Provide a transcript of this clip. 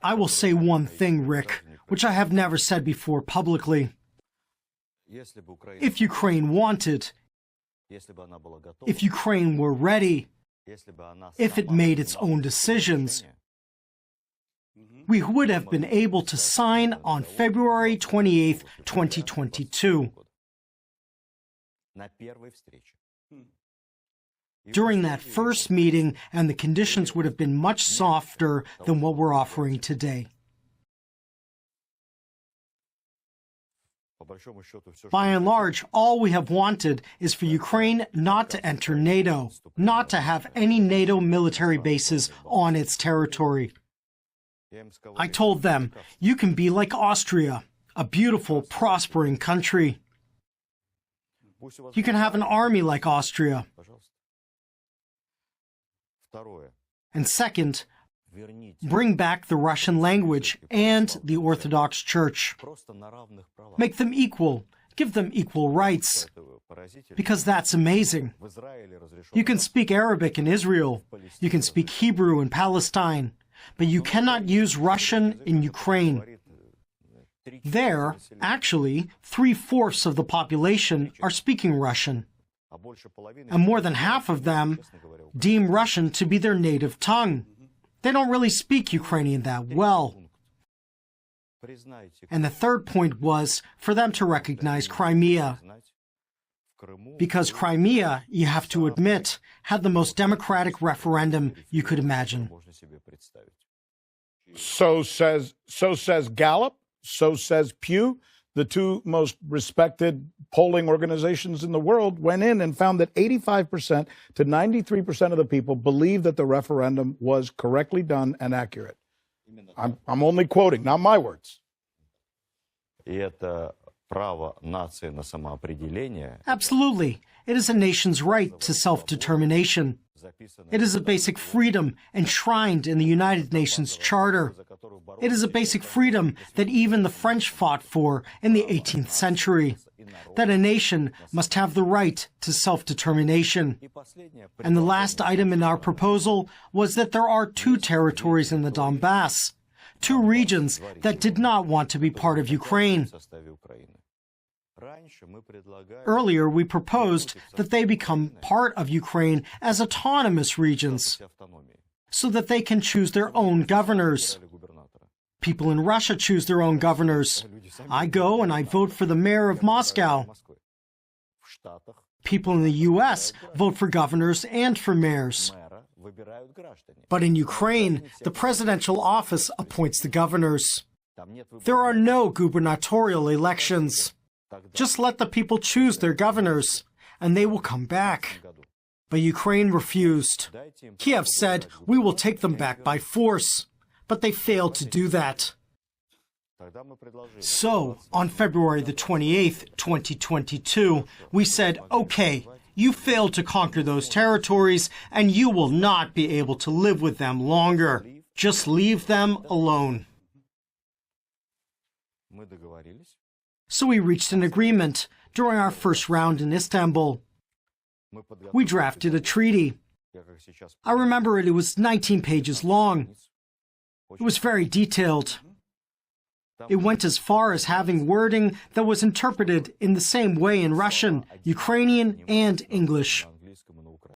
I will say one thing, Rick, which I have never said before publicly. If Ukraine wanted, if Ukraine were ready, if it made its own decisions, we would have been able to sign on February 28, 2022. During that first meeting, and the conditions would have been much softer than what we're offering today. By and large, all we have wanted is for Ukraine not to enter NATO, not to have any NATO military bases on its territory. I told them, you can be like Austria, a beautiful, prospering country. You can have an army like Austria. And second, bring back the Russian language and the Orthodox Church. Make them equal. Give them equal rights. Because that's amazing. You can speak Arabic in Israel. You can speak Hebrew in Palestine. But you cannot use Russian in Ukraine. There, actually, 3/4 of the population are speaking Russian. And more than half of them deem Russian to be their native tongue. They don't really speak Ukrainian that well. And the third point was for them to recognize Crimea. Because Crimea, you have to admit, had the most democratic referendum you could imagine. So says Gallup, so says Pew. The two most respected polling organizations in the world went in and found that 85% to 93% of the people believe that the referendum was correctly done and accurate. I'm only quoting, not my words. Absolutely. It is a nation's right to self-determination. It is a basic freedom enshrined in the United Nations Charter. It is a basic freedom that even the French fought for in the 18th century, that a nation must have the right to self-determination. And the last item in our proposal was that there are two territories in the Donbass, two regions that did not want to be part of Ukraine. Earlier, we proposed that they become part of Ukraine as autonomous regions, so that they can choose their own governors. People in Russia choose their own governors. I go and I vote for the mayor of Moscow. People in the U.S. vote for governors and for mayors. But in Ukraine, the presidential office appoints the governors. There are no gubernatorial elections. Just let the people choose their governors, and they will come back. But Ukraine refused. Kiev said, we will take them back by force. But they failed to do that. So, on February the 28th, 2022, we said, okay, you failed to conquer those territories, and you will not be able to live with them longer. Just leave them alone. So we reached an agreement during our first round in Istanbul. We drafted a treaty. I remember it was 19 pages long. It was very detailed. It went as far as having wording that was interpreted in the same way in Russian, Ukrainian, and English.